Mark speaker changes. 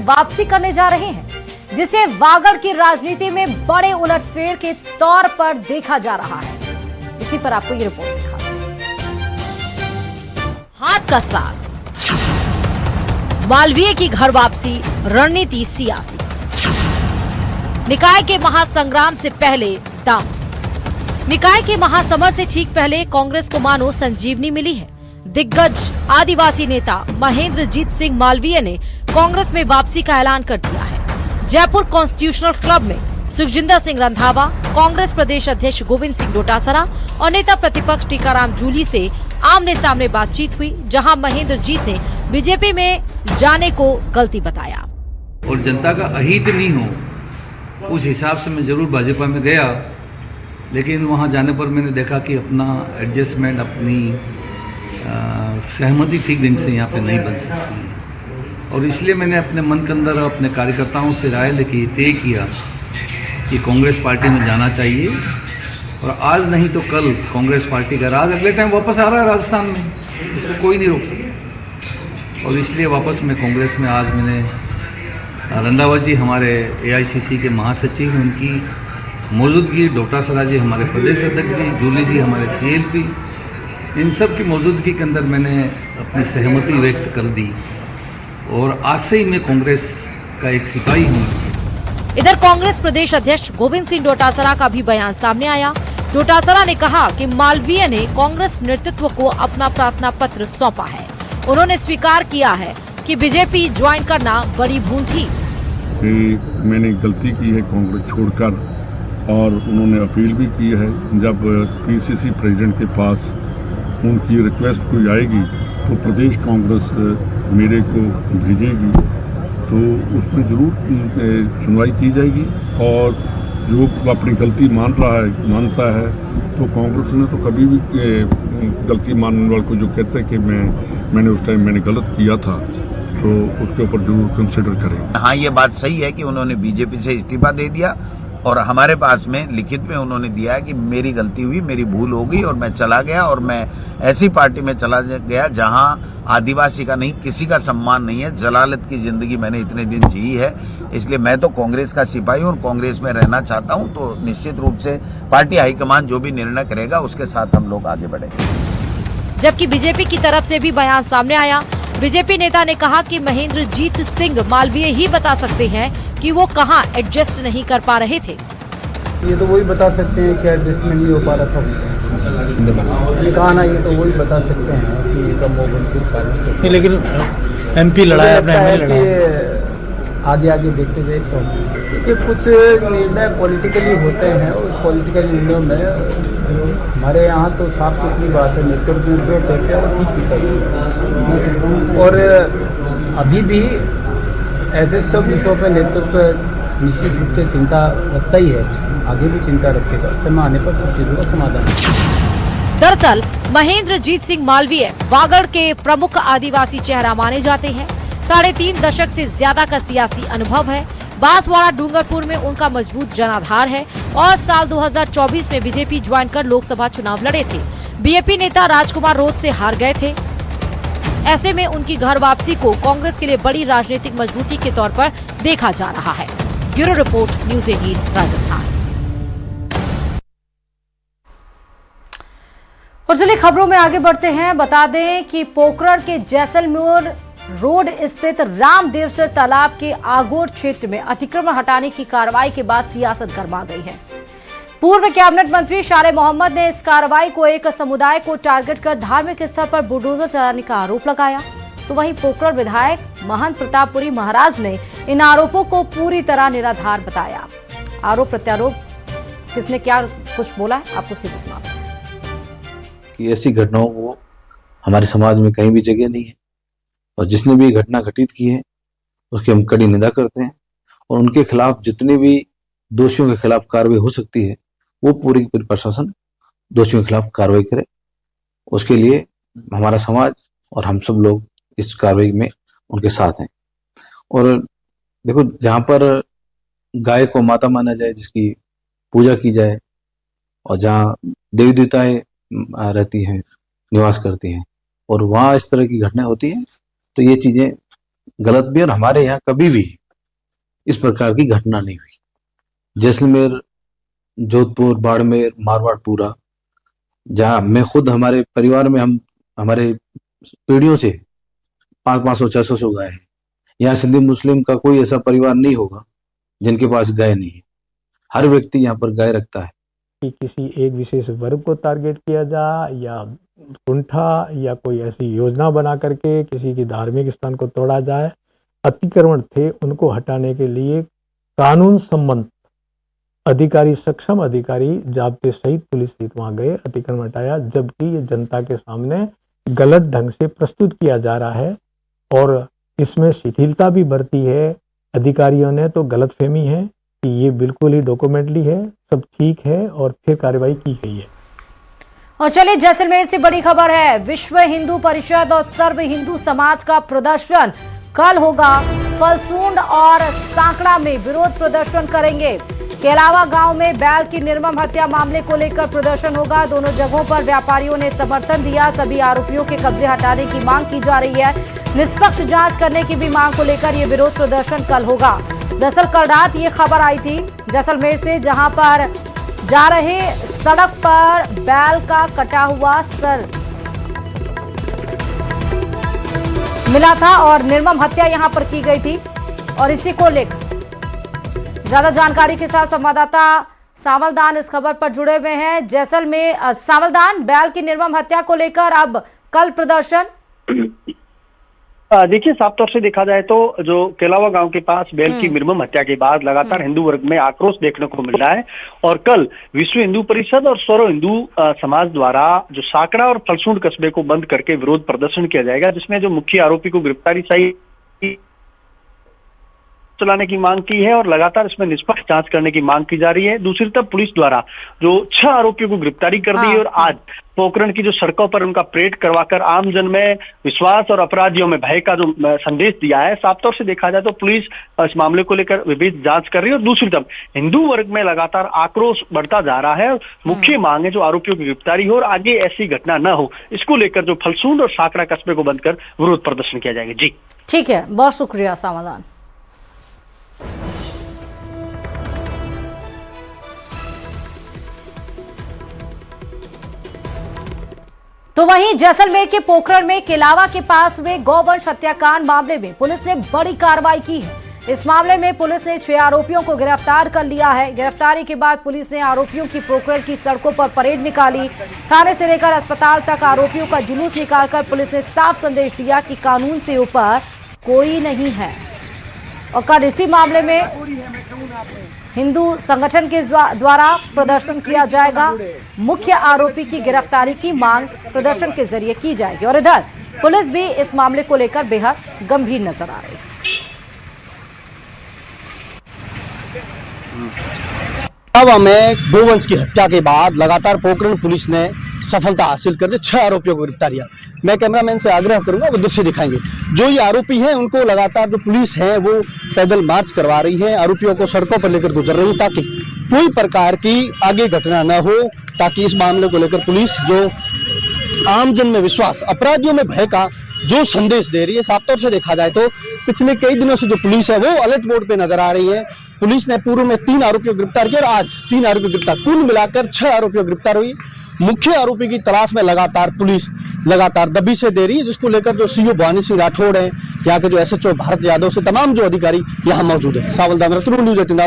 Speaker 1: वापसी करने जा रहे हैं, जिसे वागड़ की राजनीति में बड़े उलटफेर के तौर पर देखा जा रहा है। इसी पर आपको ये रिपोर्ट दिखा। हाथ का साथ, मालवीय की घर वापसी, रणनीति सियासी, निकाय के महासंग्राम से पहले दम। निकाय के महासमर से ठीक पहले कांग्रेस को मानो संजीवनी मिली है। दिग्गज आदिवासी नेता महेंद्रजीत सिंह मालवीय ने कांग्रेस में वापसी का ऐलान कर दिया है। जयपुर कॉन्स्टिट्यूशनल क्लब में सुखजिंदर सिंह रंधावा, कांग्रेस प्रदेश अध्यक्ष गोविंद सिंह डोटासरा और नेता प्रतिपक्ष टीकाराम जूली से आमने सामने बातचीत हुई, जहां महेंद्रजीत ने बीजेपी में जाने को गलती बताया।
Speaker 2: और जनता का अहित नहीं हो, उस हिसाब से मैं जरूर भाजपा में गया, लेकिन वहाँ जाने पर मैंने देखा कि अपना एडजस्टमेंट, अपनी सहमति ठीक ढंग से यहाँ पे नहीं बन सकती है। और इसलिए मैंने अपने मन के अंदर अपने कार्यकर्ताओं से राय लेके तय किया कि कांग्रेस पार्टी में जाना चाहिए, और आज नहीं तो कल कांग्रेस पार्टी का राज अगले टाइम वापस आ रहा है राजस्थान में, इसको कोई नहीं रोक सकता। और इसलिए वापस मैं कांग्रेस में आज मैंने रंधावा जी हमारे AICC के महासचिव, उनकी मौजूदगी, डोटासरा जी हमारे प्रदेश अध्यक्ष जी, जूली जी हमारे CLP, इन सब की मौजूदगी के अंदर मैंने अपनी सहमति व्यक्त कर दी, और आज से ही मैं कांग्रेस का एक सिपाही हूँ।
Speaker 1: इधर कांग्रेस प्रदेश अध्यक्ष गोविंद सिंह डोटासरा का भी बयान सामने आया। डोटासरा ने कहा कि मालवीय ने कांग्रेस नेतृत्व को अपना प्रार्थना पत्र सौंपा है। उन्होंने स्वीकार किया है कि बीजेपी ज्वाइन करना बड़ी भूल थी।
Speaker 3: मैंने गलती की है कांग्रेस छोड़कर, और उन्होंने अपील भी की है। जब PCC प्रेसिडेंट के पास उनकी रिक्वेस्ट कोई आएगी तो प्रदेश कांग्रेस मेरे को भेजेगी, तो उसमें जरूर सुनवाई की जाएगी। और जो अपनी गलती मानता है, तो कांग्रेस ने तो कभी भी गलती मानने वाले को जो कहते हैं कि मैंने उस टाइम गलत किया था, तो उसके ऊपर जरूर कंसिडर करेंगे।
Speaker 4: हाँ, ये बात सही है कि उन्होंने बीजेपी से इस्तीफा दे दिया, और हमारे पास में लिखित में उन्होंने दिया है कि मेरी गलती हुई, मेरी भूल हो गई, और मैं चला गया, और मैं ऐसी पार्टी में चला गया जहां आदिवासी का नहीं, किसी का सम्मान नहीं है। जलालत की जिंदगी मैंने इतने दिन जी है, इसलिए मैं तो कांग्रेस का सिपाही हूं और कांग्रेस में रहना चाहता हूं। तो निश्चित रूप से पार्टी हाईकमान जो भी निर्णय करेगा उसके साथ हम लोग आगे बढ़ेंगे।
Speaker 1: जबकि बीजेपी की तरफ से भी बयान सामने आया। बीजेपी नेता ने कहा कि महेंद्रजीत सिंह मालवीय ही बता सकते हैं कि वो कहां एडजस्ट नहीं कर पा रहे थे।
Speaker 5: ये तो वही बता सकते हैं कि एडजस्टमेंट नहीं हो पा रहा था। ये कहा ना, ये तो वही बता सकते हैं कि कम हो गई किस कारण से।
Speaker 6: लेकिन MP लड़ाया, अपने
Speaker 5: आगे देखते गए तो, क्योंकि कुछ निर्णय पॉलिटिकली होते हैं, उस पॉलिटिकल निर्णयों में हमारे यहाँ तो साफ सुथरी बात है, नेतृत्व में जो कहते हैं वो ठीक है। और अभी भी ऐसे सब विषयों पर नेतृत्व निश्चित रूप से चिंता रखता ही है, आगे भी चिंता रखेगा। समय आने पर सब चीजों का समाधान।
Speaker 1: दरअसल महेंद्रजीत सिंह मालवीय वागड़ के प्रमुख आदिवासी चेहरा माने जाते हैं। 3.5 दशक से ज्यादा का सियासी अनुभव है। बांसवाड़ा डूंगरपुर में उनका मजबूत जनाधार है, और साल 2024 में बीजेपी ज्वाइन कर लोकसभा चुनाव लड़े थे। बीएपी नेता राजकुमार रोध से हार गए थे। ऐसे में उनकी घर वापसी को कांग्रेस के लिए बड़ी राजनीतिक मजबूती के तौर पर देखा जा रहा है। Bureau report, news 18 Rajasthan. और चलिए खबरों में आगे बढ़ते हैं। बता दें कि पोखरण के जैसलमेर रोड स्थित रामदेवसर तालाब के आगोर क्षेत्र में अतिक्रमण हटाने की कार्रवाई के बाद सियासत गरमा गई है। पूर्व कैबिनेट मंत्री शाले मोहम्मद ने इस कार्रवाई को एक समुदाय को टारगेट कर धार्मिक स्थल पर बुलडोजर चलाने का आरोप लगाया। तो वहीं पोखरण विधायक महंत प्रतापपुरी महाराज ने इन आरोपों को पूरी तरह निराधार बताया। आरोप प्रत्यारोप किसने क्या कुछ बोला है, आपको सीधे सुनाते हैं।
Speaker 7: कि ऐसी घटनाओं को हमारे समाज में कहीं भी जगह नहीं है, और जिसने भी घटना घटित की है उसकी हम कड़ी निंदा करते हैं, और उनके खिलाफ जितने भी दोषियों के खिलाफ कार्रवाई हो सकती है वो पूरी प्रशासन दोषियों के खिलाफ कार्रवाई करे। उसके लिए हमारा समाज और हम सब लोग इस कार्रवाई में उनके साथ हैं। और देखो, जहां पर गाय को माता माना जाए, जिसकी पूजा की जाए, और जहां देवी देवताएं रहती हैं, निवास करती हैं, और वहां इस तरह की घटनाएं होती हैं, तो ये चीजें गलत भी है, और हमारे यहाँ कभी भी इस प्रकार की घटना नहीं हुई। जैसलमेर, जोधपुर, बाड़मेर, मारवाड़ पूरा, जहाँ मैं खुद हमारे परिवार में हम हमारे पीढ़ियों से 500-600 गाय हैं। यहाँ सिंधी मुस्लिम का कोई ऐसा परिवार नहीं होगा जिनके पास गाय नहीं है। हर व्यक्ति यहाँ पर गाय रखता है।
Speaker 6: कि किसी एक विशेष वर्ग को टारगेट किया जाए या कुंठा या कोई ऐसी योजना बना करके किसी की धार्मिक स्थान को तोड़ा जाए। अतिक्रमण थे, उनको हटाने के लिए कानून सम्मत अधिकारी, सक्षम अधिकारी, जाब्ते सहित पुलिस सहित वहां गए, अतिक्रमण हटाया, जबकि ये जनता के सामने गलत ढंग से प्रस्तुत किया जा रहा है और इसमें शिथिलता भी बरती है अधिकारियों ने। तो गलतफहमी है कि ये बिल्कुल ही डॉक्यूमेंटली है, सब ठीक है और फिर कार्रवाई की गई है।
Speaker 1: और चलिए जैसलमेर से बड़ी खबर है, विश्व हिंदू परिषद और सर्व हिंदू समाज का प्रदर्शन कल होगा। फलसूंड और सांकड़ा में विरोध प्रदर्शन करेंगे। केलावा गांव में बैल की निर्मम हत्या मामले को लेकर प्रदर्शन होगा। दोनों जगहों पर व्यापारियों ने समर्थन दिया। सभी आरोपियों के कब्जे हटाने की मांग की जा रही है। निष्पक्ष जांच करने की भी मांग को लेकर ये विरोध प्रदर्शन कल होगा। दरअसल कल रात ये खबर आई थी जैसलमेर से, जहां पर जा रहे सड़क पर बैल का कटा हुआ सर मिला था और निर्मम हत्या यहां पर की गई थी। और इसी को लेकर ज्यादा जानकारी के साथ संवाददाता सावलदान इस खबर पर जुड़े हुए हैं। जैसलमेर, सावलदान, बैल की निर्मम हत्या को लेकर अब कल प्रदर्शन।
Speaker 8: देखिए, साफ तौर से देखा जाए तो जो केलावा गांव के पास बैल की निर्मम हत्या के बाद लगातार हिंदू वर्ग में आक्रोश देखने को मिल रहा है और कल विश्व हिंदू परिषद और सर्व हिंदू समाज द्वारा जो साकड़ा और फलसूंड कस्बे को बंद करके विरोध प्रदर्शन किया जाएगा, जिसमें जो मुख्य आरोपी को गिरफ्तारी सहित चलाने की मांग की है और लगातार इसमें निष्पक्ष जांच करने की मांग की जा रही है। दूसरी तरफ पुलिस द्वारा जो 6 आरोपियों को गिरफ्तारी कर दी है और आज पोखरण की जो सड़कों पर उनका परेड करवाकर आमजन में विश्वास और अपराधियों में भय का जो संदेश दिया है। साफ तौर से देखा जाए तो पुलिस इस मामले को लेकर विभिन्न जांच कर रही है और दूसरी तरफ हिंदू वर्ग में लगातार आक्रोश बढ़ता जा रहा है। मुख्य मांग है जो आरोपियों की गिरफ्तारी हो और आगे ऐसी घटना न हो, इसको लेकर जो फलसूंड और साकड़ा कस्बे को बंद कर विरोध प्रदर्शन किया जाएगा। जी
Speaker 1: ठीक है, बहुत शुक्रिया सावधान। तो वहीं जैसलमेर के पोखरण में केलावा के पास हुए गौवंश हत्याकांड मामले में पुलिस ने बड़ी कार्रवाई की है। इस मामले में पुलिस ने 6 आरोपियों को गिरफ्तार कर लिया है। गिरफ्तारी के बाद पुलिस ने आरोपियों की पोखरण की सड़कों पर परेड निकाली। थाने से लेकर अस्पताल तक आरोपियों का जुलूस निकालकर पुलिस ने साफ संदेश दिया कि कानून से ऊपर कोई नहीं है। और कल इसी मामले में हिंदू संगठन के द्वारा प्रदर्शन किया जाएगा। मुख्य आरोपी की गिरफ्तारी की मांग प्रदर्शन के जरिए की जाएगी। और इधर पुलिस भी इस मामले को लेकर बेहद गंभीर नजर आ रही है।
Speaker 9: केलावा में गोवंश की हत्या के बाद लगातार पोखरण पुलिस ने सफलता हासिल कर दी, 6 आरोपियों को गिरफ्तार किया। मैं कैमरामैन से आग्रह करूंगा वो दृश्य दिखाएंगे। जो ये आरोपी हैं उनको लगातार जो पुलिस है वो पैदल मार्च करवा रही है, आरोपियों को सड़कों पर लेकर गुजर रही है ताकि कोई प्रकार की आगे घटना न हो, ताकि इस मामले को लेकर पुलिस जो आमजन में विश्वास, अपराधियों में भय का जो संदेश दे रही है। साफ तौर से देखा जाए तो पिछले कई दिनों से जो पुलिस है वो अलर्ट मोड पे नजर आ रही है। पुलिस ने पूर्व में 3 आरोपियों को गिरफ्तार किया और आज 3 आरोपी गिरफ्तार, कुल मिलाकर 6 आरोपियों को गिरफ्तार हुई। मुख्य आरोपी की तलाश में लगातार पुलिस लगातार दबी से दे रही है, जिसको लेकर जो सीओ भवानी सिंह राठौड़ है, यहाँ के जो SHO भारत यादव से तमाम जो अधिकारी यहाँ मौजूद है। सावलदान, न्यूज़ 18।